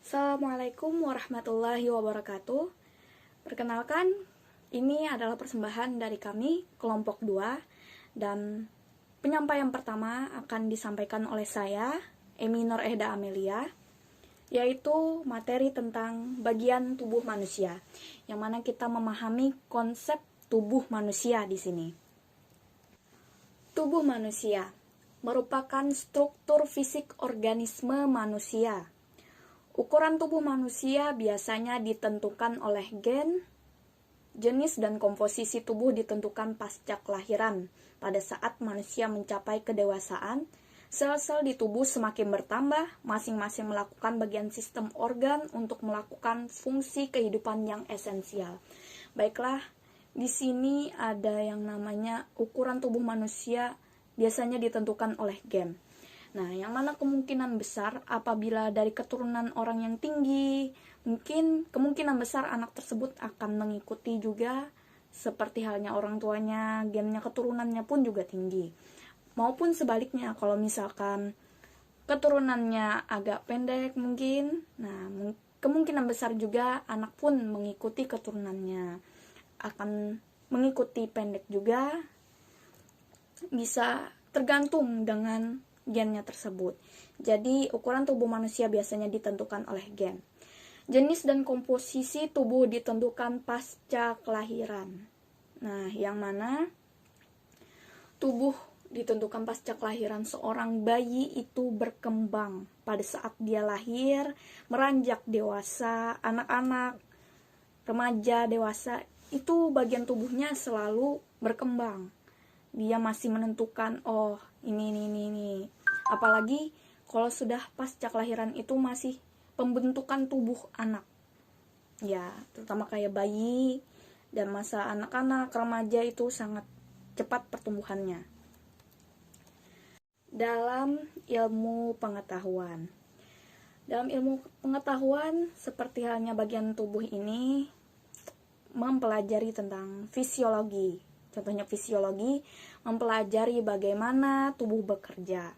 Assalamualaikum warahmatullahi wabarakatuh. Perkenalkan, ini adalah persembahan dari kami, kelompok 2, dan penyampaian pertama akan disampaikan oleh saya, Emi Nur Ehda Amelia, yaitu materi tentang bagian tubuh manusia, yang mana kita memahami konsep tubuh manusia di sini. Tubuh manusia merupakan struktur fisik organisme manusia. Ukuran tubuh manusia biasanya ditentukan oleh gen, jenis dan komposisi tubuh ditentukan pasca kelahiran. Pada saat manusia mencapai kedewasaan, sel-sel di tubuh semakin bertambah, masing-masing melakukan bagian sistem organ untuk melakukan fungsi kehidupan yang esensial. Baiklah, di sini ada yang namanya ukuran tubuh manusia biasanya ditentukan oleh gen. Nah, yang mana kemungkinan besar apabila dari keturunan orang yang tinggi, mungkin kemungkinan besar anak tersebut akan mengikuti juga seperti halnya orang tuanya, gennya keturunannya pun juga tinggi. Maupun sebaliknya, kalau misalkan keturunannya agak pendek mungkin, nah kemungkinan besar juga anak pun mengikuti keturunannya, akan mengikuti pendek juga, bisa tergantung dengan gennya tersebut. Jadi, ukuran tubuh manusia biasanya ditentukan oleh gen. Jenis dan komposisi tubuh ditentukan pasca kelahiran. Nah, yang mana tubuh ditentukan pasca kelahiran seorang bayi itu berkembang pada saat dia lahir, meranjak dewasa, anak-anak, remaja, dewasa, itu bagian tubuhnya selalu berkembang. Dia masih menentukan, oh ini. Apalagi kalau sudah pasca kelahiran itu masih pembentukan tubuh anak. Ya, terutama kayak bayi dan masa anak-anak, remaja itu sangat cepat pertumbuhannya. Dalam ilmu pengetahuan. Dalam ilmu pengetahuan, seperti halnya bagian tubuh ini mempelajari tentang fisiologi. Contohnya fisiologi mempelajari bagaimana tubuh bekerja.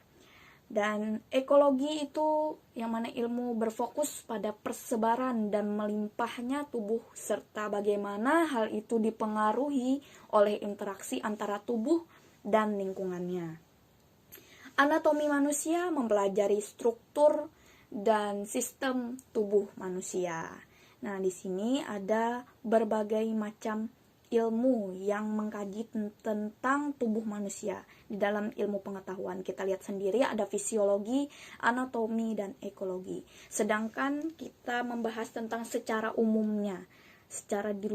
Dan ekologi itu yang mana ilmu berfokus pada persebaran dan melimpahnya tubuh serta bagaimana hal itu dipengaruhi oleh interaksi antara tubuh dan lingkungannya. Anatomi manusia mempelajari struktur dan sistem tubuh manusia. Nah, di sini ada berbagai macam ilmu yang mengkaji tentang tubuh manusia. Di dalam ilmu pengetahuan kita lihat sendiri ada fisiologi, anatomi, dan ekologi. Sedangkan kita membahas tentang secara umumnya, secara di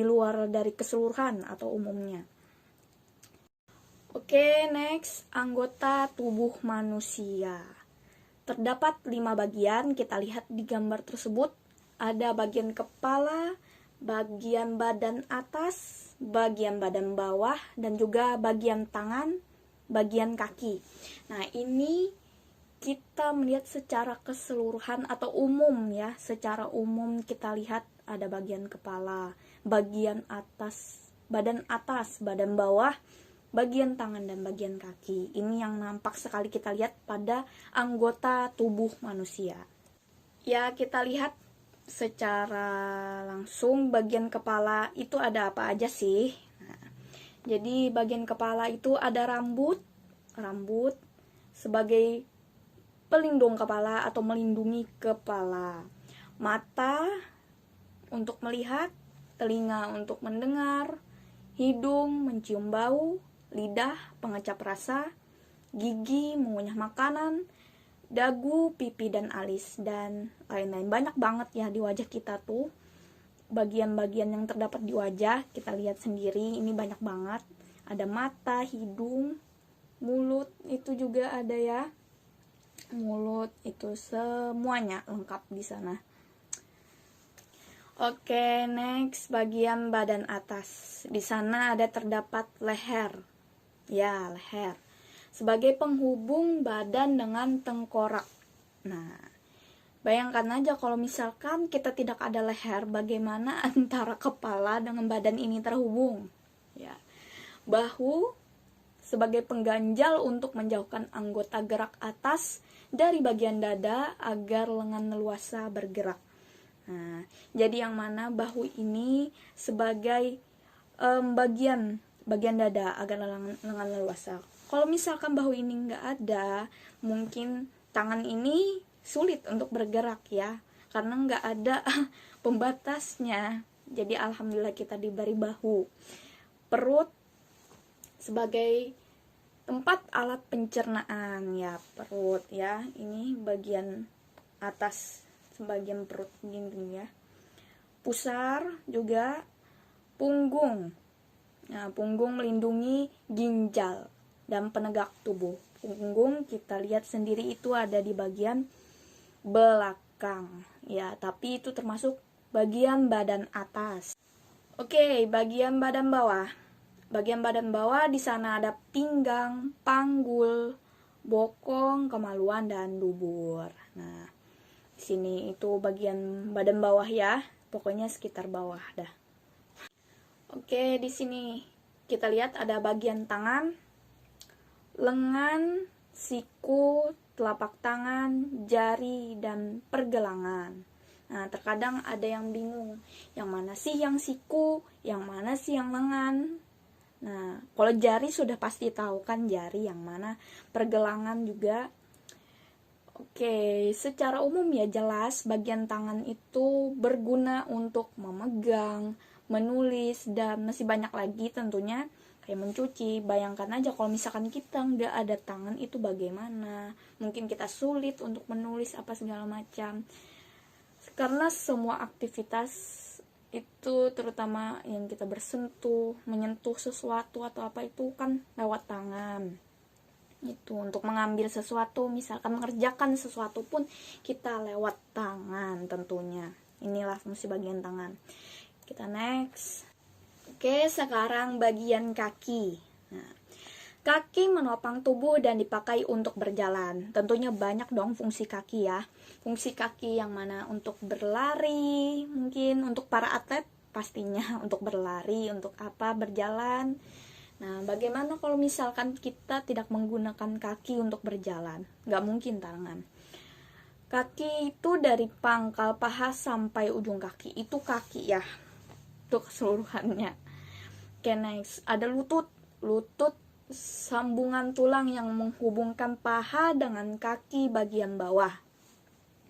luar dari keseluruhan atau umumnya. Oke, next, anggota tubuh manusia. Terdapat 5 bagian, kita lihat di gambar tersebut. Ada bagian kepala, bagian badan atas, bagian badan bawah, dan juga bagian tangan, bagian kaki. Nah, ini kita melihat secara keseluruhan atau umum ya. Secara umum kita lihat ada bagian kepala, bagian atas, badan bawah, bagian tangan, dan bagian kaki. Ini yang nampak sekali kita lihat pada anggota tubuh manusia. Ya, kita lihat secara langsung bagian kepala itu ada apa aja sih. Nah, jadi bagian kepala itu ada rambut sebagai pelindung kepala atau melindungi kepala, mata untuk melihat, telinga untuk mendengar, hidung mencium bau, lidah pengecap rasa, gigi mengunyah makanan, dagu, pipi, dan alis, dan lain-lain. Banyak banget ya di wajah kita tuh bagian-bagian yang terdapat di wajah. Kita lihat sendiri, ini banyak banget. Ada mata, hidung, mulut itu juga ada ya. Mulut itu semuanya lengkap di sana. Oke, next bagian badan atas. Di sana ada terdapat leher. Ya, leher sebagai penghubung badan dengan tengkorak. Nah, bayangkan aja kalau misalkan kita tidak ada leher, bagaimana antara kepala dengan badan ini terhubung? Ya. Bahu sebagai pengganjal untuk menjauhkan anggota gerak atas dari bagian dada agar lengan leluasa bergerak. Nah, jadi yang mana bahu ini sebagai bagian dada agar lengan leluasa. Kalau misalkan bahu ini nggak ada, mungkin tangan ini sulit untuk bergerak ya, karena nggak ada pembatasnya. Jadi alhamdulillah kita diberi bahu. Perut sebagai tempat alat pencernaan ya, perut ya. Ini bagian atas sebagian perut gini ya. Pusar juga punggung. Nah, punggung melindungi ginjal dan penegak tubuh. Punggung kita lihat sendiri itu ada di bagian belakang ya, tapi itu termasuk bagian badan atas. Oke, bagian badan bawah. Bagian badan bawah di sana ada pinggang, panggul, bokong, kemaluan dan dubur. Nah, di sini itu bagian badan bawah ya. Pokoknya sekitar bawah dah. Oke, di sini kita lihat ada bagian tangan, lengan, siku, telapak tangan, jari, dan pergelangan. Nah, terkadang ada yang bingung, yang mana sih yang siku, yang mana sih yang lengan. Nah, kalau jari sudah pasti tahu kan jari yang mana, pergelangan juga. Oke, secara umum ya jelas bagian tangan itu berguna untuk memegang, menulis, dan masih banyak lagi tentunya kayak mencuci. Bayangkan aja kalau misalkan kita nggak ada tangan itu bagaimana, mungkin kita sulit untuk menulis apa segala macam, karena semua aktivitas itu terutama yang kita menyentuh sesuatu atau apa itu kan lewat tangan. Itu untuk mengambil sesuatu, misalkan mengerjakan sesuatu pun kita lewat tangan tentunya. Inilah fungsi bagian tangan. Kita next. Oke, sekarang bagian kaki. Nah, kaki menopang tubuh dan dipakai untuk berjalan. Tentunya banyak dong fungsi kaki ya. Fungsi kaki yang mana untuk berlari, mungkin untuk para atlet pastinya untuk berlari, untuk apa, berjalan. Nah, bagaimana kalau misalkan kita tidak menggunakan kaki untuk berjalan? Nggak mungkin tangan. Kaki itu dari pangkal paha sampai ujung kaki. Itu kaki ya, itu keseluruhannya. Oke, next. Ada lutut. Lutut sambungan tulang yang menghubungkan paha dengan kaki bagian bawah.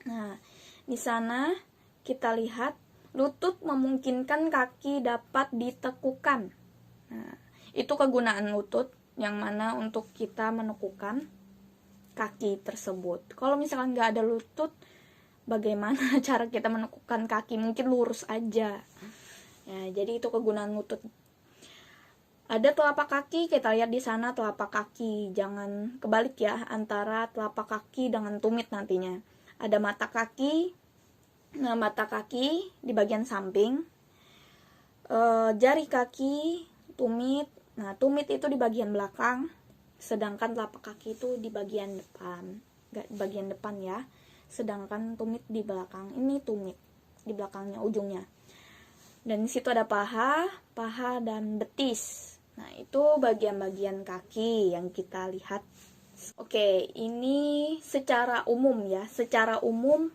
Nah, di sana kita lihat lutut memungkinkan kaki dapat ditekukan. Nah, itu kegunaan lutut yang mana untuk kita menekukan kaki tersebut. Kalau misalkan nggak ada lutut, bagaimana cara kita menekukan kaki? Mungkin lurus aja. Ya, jadi itu kegunaan lutut. Ada telapak kaki, kita lihat di sana telapak kaki. Jangan kebalik ya antara telapak kaki dengan tumit nantinya. Ada mata kaki. Nah, mata kaki di bagian samping. Jari kaki, tumit. Nah, tumit itu di bagian belakang, sedangkan telapak kaki itu di bagian depan. Bagian depan ya. Sedangkan tumit di belakang. Ini tumit di belakangnya, ujungnya. Dan di situ ada paha dan betis. Nah, itu bagian-bagian kaki yang kita lihat. Oke, ini secara umum ya, secara umum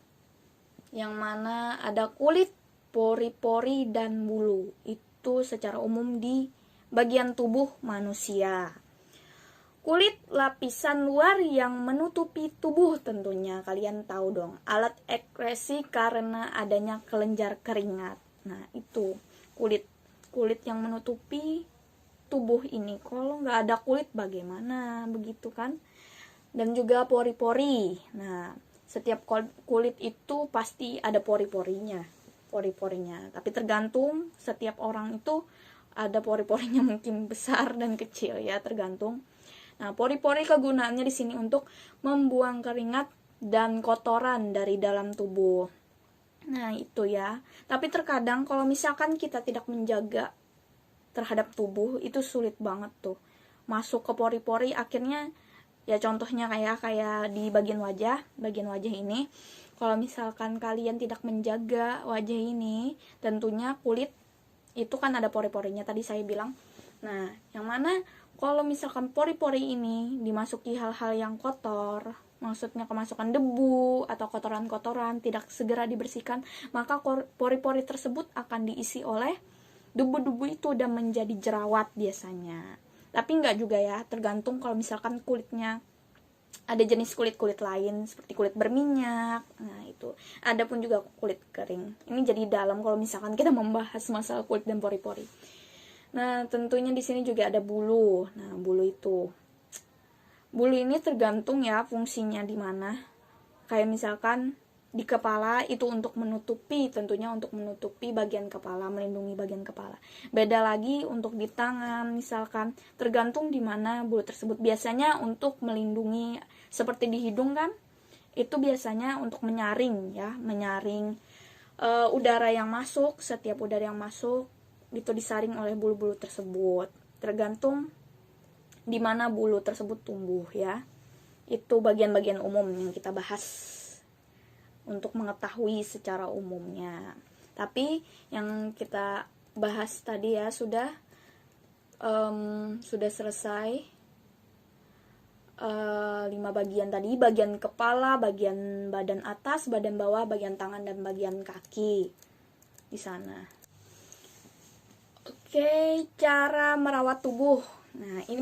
yang mana ada kulit, pori-pori, dan bulu. Itu secara umum di bagian tubuh manusia. Kulit lapisan luar yang menutupi tubuh tentunya, kalian tahu dong. Alat ekskresi karena adanya kelenjar keringat. Nah, itu kulit yang menutupi tubuh ini. Kalau nggak ada kulit bagaimana, begitu kan? Dan juga pori-pori. Nah, setiap kulit itu pasti ada pori-porinya. Tapi tergantung setiap orang itu ada pori-porinya, mungkin besar dan kecil ya, tergantung. Nah, pori-pori kegunaannya di sini untuk membuang keringat dan kotoran dari dalam tubuh. Nah, itu ya. Tapi terkadang kalau misalkan kita tidak menjaga terhadap tubuh, itu sulit banget tuh masuk ke pori-pori. Akhirnya ya contohnya kayak di bagian wajah ini. Kalau misalkan kalian tidak menjaga wajah ini, tentunya kulit itu kan ada pori-porinya tadi saya bilang. Nah, yang mana kalau misalkan pori-pori ini dimasuki hal-hal yang kotor, maksudnya kemasukan debu atau kotoran-kotoran tidak segera dibersihkan, maka pori-pori tersebut akan diisi oleh debu-debu itu dan menjadi jerawat biasanya. Tapi enggak juga ya, tergantung kalau misalkan kulitnya ada jenis kulit-kulit lain seperti kulit berminyak. Nah, itu. Ada pun juga kulit kering. Ini jadi dalam kalau misalkan kita membahas masalah kulit dan pori-pori. Nah, tentunya di sini juga ada bulu. Nah, bulu ini tergantung ya fungsinya di mana. Kayak misalkan di kepala itu untuk menutupi, tentunya untuk menutupi bagian kepala, melindungi bagian kepala. Beda lagi untuk di tangan, misalkan tergantung di mana bulu tersebut. Biasanya untuk melindungi, seperti di hidung kan, itu biasanya untuk menyaring ya, menyaring udara yang masuk. Setiap udara yang masuk itu disaring oleh bulu-bulu tersebut. Tergantung di mana bulu tersebut tumbuh ya. Itu bagian-bagian umum yang kita bahas untuk mengetahui secara umumnya. Tapi yang kita bahas tadi ya sudah selesai 5 bagian tadi, bagian kepala, bagian badan atas, badan bawah, bagian tangan, dan bagian kaki di sana. Oke, cara merawat tubuh. Nah, ini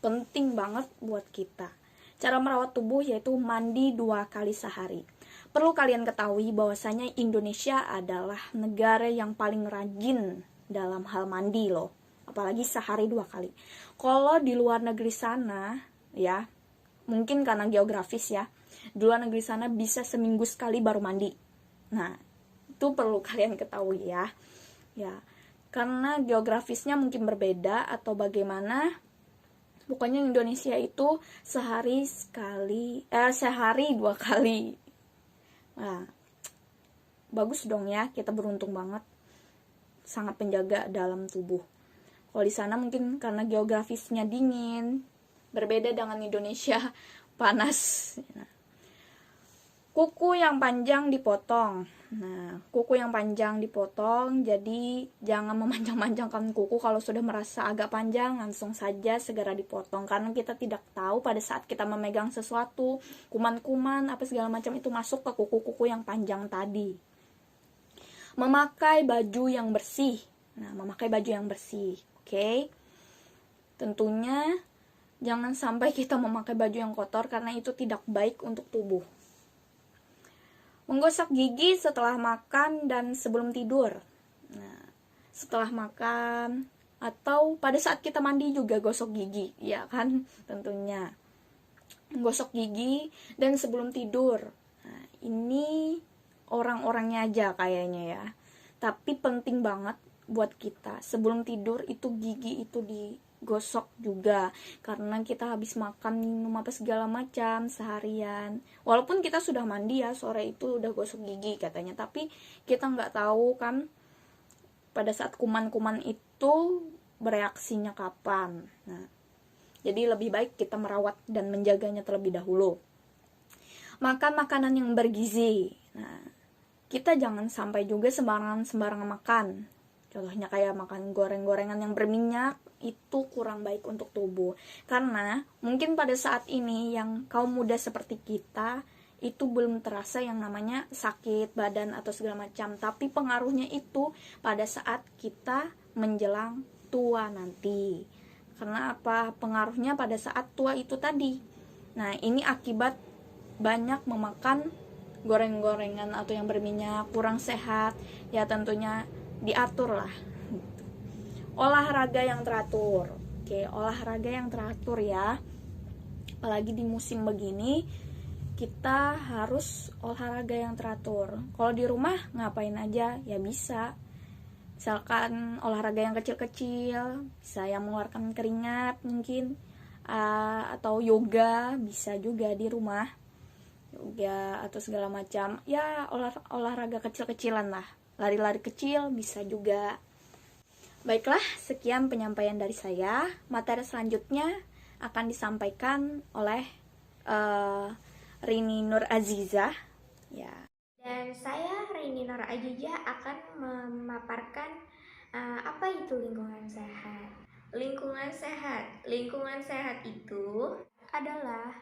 penting banget buat kita. Cara merawat tubuh yaitu mandi 2 kali sehari. Perlu kalian ketahui bahwasanya Indonesia adalah negara yang paling rajin dalam hal mandi loh. Apalagi sehari 2 kali. Kalau di luar negeri sana, ya, mungkin karena geografis ya, di luar negeri sana bisa seminggu sekali baru mandi. Nah, itu perlu kalian ketahui ya. Ya, karena geografisnya mungkin berbeda atau bagaimana. Pokoknya Indonesia itu sehari 2 kali. Nah, bagus dong ya, kita beruntung banget, sangat penjaga dalam tubuh. Kalau di sana mungkin karena geografisnya dingin, berbeda dengan Indonesia panas. Nah, kuku yang panjang dipotong. Nah, kuku yang panjang dipotong, jadi jangan memanjang-manjangkan kuku. Kalau sudah merasa agak panjang, langsung saja segera dipotong. Karena kita tidak tahu pada saat kita memegang sesuatu, kuman-kuman, apa segala macam itu masuk ke kuku-kuku yang panjang tadi. Memakai baju yang bersih. Nah, memakai baju yang bersih, oke? Tentunya jangan sampai kita memakai baju yang kotor, karena itu tidak baik untuk tubuh. Menggosok gigi setelah makan dan sebelum tidur. Nah, setelah makan atau pada saat kita mandi juga gosok gigi, ya kan? Tentunya. Menggosok gigi dan sebelum tidur. Nah, ini orang-orangnya aja kayaknya ya. Tapi penting banget buat kita. Sebelum tidur itu gigi itu digosok juga, karena kita habis makan, minum apa segala macam seharian. Walaupun kita sudah mandi ya, sore itu udah gosok gigi katanya, tapi kita nggak tahu kan pada saat kuman-kuman itu bereaksinya kapan. Nah, jadi lebih baik kita merawat dan menjaganya terlebih dahulu. Makan makanan yang bergizi. Nah, kita jangan sampai juga sembarangan makan. Contohnya kayak makan goreng-gorengan yang berminyak, itu kurang baik untuk tubuh. Karena mungkin pada saat ini yang kaum muda seperti kita, itu belum terasa yang namanya sakit badan atau segala macam. Tapi pengaruhnya itu pada saat kita menjelang tua nanti. Karena apa? Pengaruhnya pada saat tua itu tadi. Nah, ini akibat banyak memakan goreng-gorengan atau yang berminyak, kurang sehat. Ya tentunya diatur lah. Olahraga yang teratur. Oke, olahraga yang teratur ya. Apalagi di musim begini, kita harus olahraga yang teratur. Kalau di rumah ngapain aja ya bisa. Misalkan olahraga yang kecil-kecil, bisa yang mengeluarkan keringat mungkin, atau yoga bisa juga di rumah. Yoga atau segala macam. Ya olahraga kecil-kecilan lah. Lari-lari kecil bisa juga. Baiklah, sekian penyampaian dari saya. Materi selanjutnya akan disampaikan oleh Rini Nur Azizah. Ya. Dan saya Rini Nur Azizah akan memaparkan apa itu lingkungan sehat. Lingkungan sehat itu adalah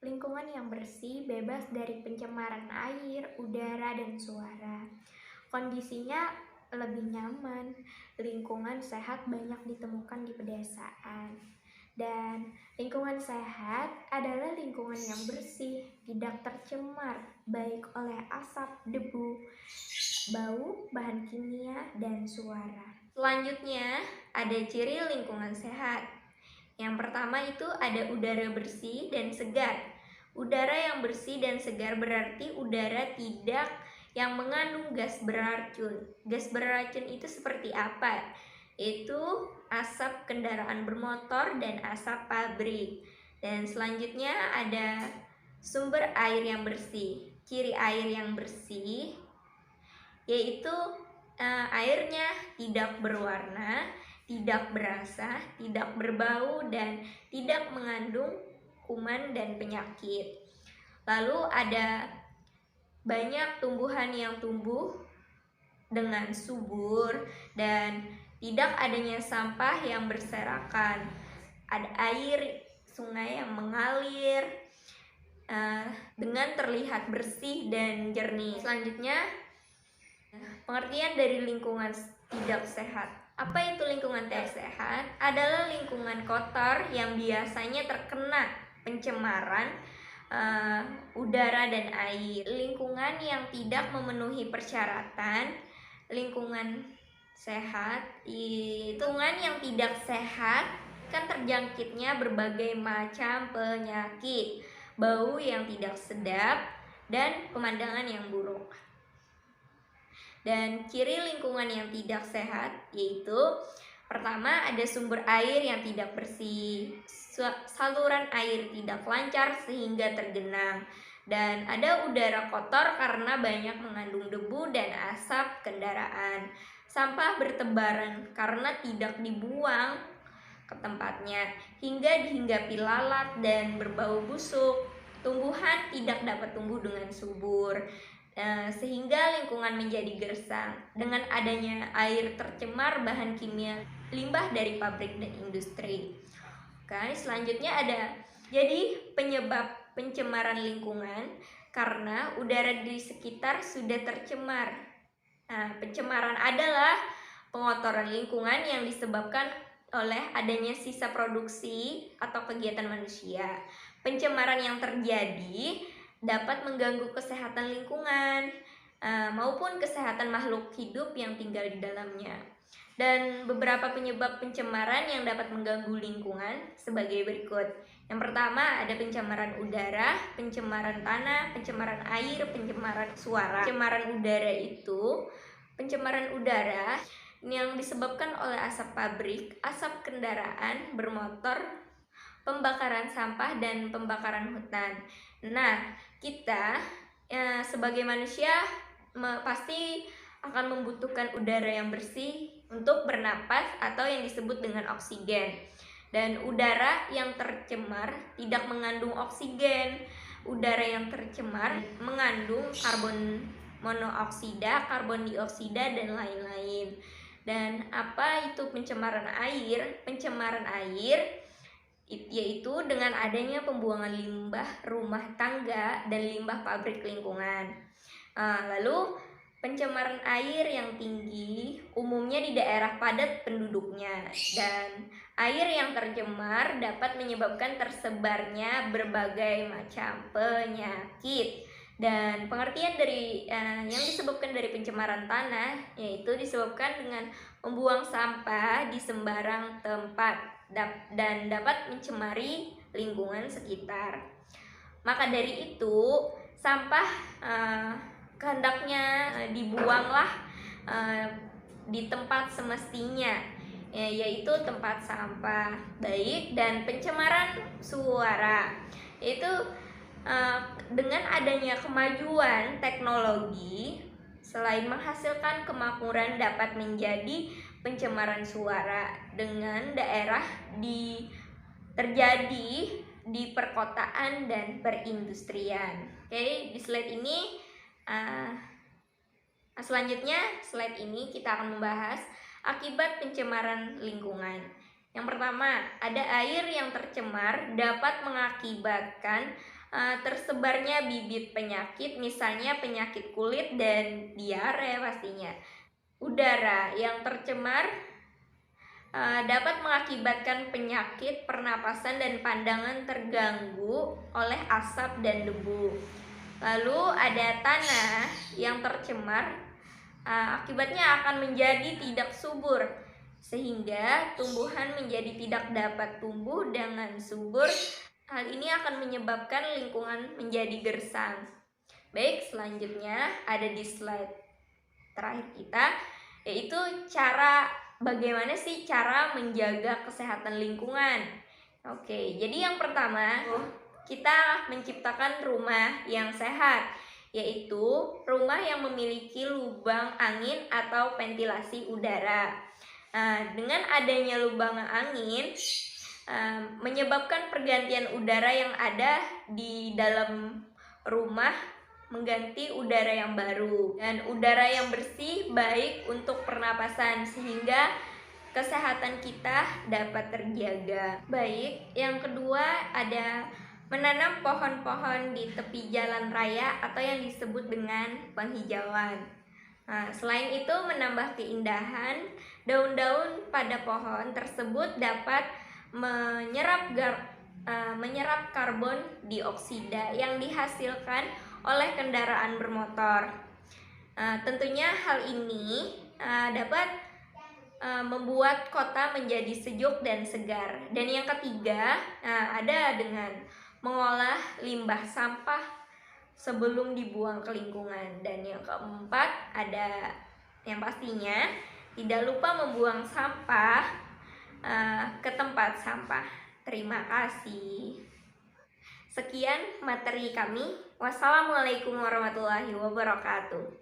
Lingkungan yang bersih, bebas dari pencemaran air, udara, dan suara. Kondisinya lebih nyaman, lingkungan sehat banyak ditemukan di pedesaan. Dan lingkungan sehat adalah lingkungan yang bersih, tidak tercemar, baik oleh asap, debu, bau, bahan kimia, dan suara. Selanjutnya, ada ciri lingkungan sehat. Yang pertama itu ada udara bersih dan segar. Udara yang bersih dan segar berarti udara tidak yang mengandung gas beracun. Gas beracun itu seperti apa? Itu asap kendaraan bermotor dan asap pabrik. Dan selanjutnya ada sumber air yang bersih. Ciri air yang bersih yaitu airnya tidak berwarna, tidak berasa, tidak berbau, dan tidak mengandung kuman dan penyakit. Lalu ada banyak tumbuhan yang tumbuh dengan subur dan tidak adanya sampah yang berserakan. Ada air sungai yang mengalir dengan terlihat bersih dan jernih. Selanjutnya, pengertian dari lingkungan tidak sehat. Apa itu lingkungan tidak sehat? Adalah lingkungan kotor yang biasanya terkena pencemaran udara dan air. Lingkungan yang tidak memenuhi persyaratan lingkungan sehat. Lingkungan yang tidak sehat kan terjangkitnya berbagai macam penyakit, bau yang tidak sedap, dan pemandangan yang buruk. Dan ciri lingkungan yang tidak sehat yaitu pertama, ada sumber air yang tidak bersih, saluran air tidak lancar sehingga tergenang, dan ada udara kotor karena banyak mengandung debu dan asap kendaraan. Sampah bertebaran karena tidak dibuang ke tempatnya, hingga dihinggapi lalat dan berbau busuk. Tumbuhan tidak dapat tumbuh dengan subur, sehingga lingkungan menjadi gersang. Dengan adanya air tercemar bahan kimia, limbah dari pabrik dan industri. Oke, selanjutnya ada jadi penyebab pencemaran lingkungan karena udara di sekitar sudah tercemar. Pencemaran adalah pengotoran lingkungan yang disebabkan oleh adanya sisa produksi atau kegiatan manusia. Pencemaran yang terjadi dapat mengganggu kesehatan lingkungan maupun kesehatan makhluk hidup yang tinggal di dalamnya. Dan beberapa penyebab pencemaran yang dapat mengganggu lingkungan sebagai berikut. Yang pertama ada pencemaran udara, pencemaran tanah, pencemaran air, pencemaran suara. Pencemaran udara itu pencemaran udara yang disebabkan oleh asap pabrik, asap kendaraan bermotor, pembakaran sampah, dan pembakaran hutan. Nah, kita sebagai manusia pasti akan membutuhkan udara yang bersih untuk bernapas atau yang disebut dengan oksigen. Dan udara yang tercemar tidak mengandung oksigen. Udara yang tercemar mengandung karbon monoksida, karbon dioksida, dan lain-lain. Dan apa itu pencemaran air? Pencemaran air yaitu dengan adanya pembuangan limbah rumah tangga dan limbah pabrik lingkungan. Lalu pencemaran air yang tinggi umumnya di daerah padat penduduknya, dan air yang tercemar dapat menyebabkan tersebarnya berbagai macam penyakit. Dan pengertian dari yang disebabkan dari pencemaran tanah yaitu disebabkan dengan membuang sampah di sembarang tempat dan dapat mencemari lingkungan sekitar. Maka dari itu sampah hendaknya dibuanglah di tempat semestinya, yaitu tempat sampah. Baik, dan pencemaran suara yaitu dengan adanya kemajuan teknologi, selain menghasilkan kemakmuran dapat menjadi pencemaran suara dengan daerah terjadi di perkotaan dan perindustrian. Oke, di slide ini selanjutnya slide ini kita akan membahas akibat pencemaran lingkungan. Yang pertama, ada air yang tercemar dapat mengakibatkan tersebarnya bibit penyakit, misalnya penyakit kulit dan diare pastinya. Udara yang tercemar dapat mengakibatkan penyakit pernapasan dan pandangan terganggu oleh asap dan debu. Lalu ada tanah yang tercemar, akibatnya akan menjadi tidak subur, sehingga tumbuhan menjadi tidak dapat tumbuh dengan subur. Hal ini akan menyebabkan lingkungan menjadi gersang. Baik, selanjutnya ada di slide terakhir kita, yaitu bagaimana sih cara menjaga kesehatan lingkungan. Oke, jadi yang pertama, kita menciptakan rumah yang sehat, yaitu rumah yang memiliki lubang angin atau ventilasi udara. Dengan adanya lubang angin, menyebabkan pergantian udara yang ada di dalam rumah mengganti udara yang baru, dan udara yang bersih baik untuk pernapasan sehingga kesehatan kita dapat terjaga. Baik, yang kedua ada menanam pohon-pohon di tepi jalan raya atau yang disebut dengan penghijauan. Selain itu, menambah keindahan, daun-daun pada pohon tersebut dapat menyerap karbon dioksida yang dihasilkan oleh kendaraan bermotor. Tentunya hal ini dapat membuat kota menjadi sejuk dan segar. Dan yang ketiga ada dengan mengolah limbah sampah sebelum dibuang ke lingkungan. Dan yang keempat ada yang pastinya tidak lupa membuang sampah ke tempat sampah. Terima kasih. Sekian materi kami. Wassalamualaikum warahmatullahi wabarakatuh.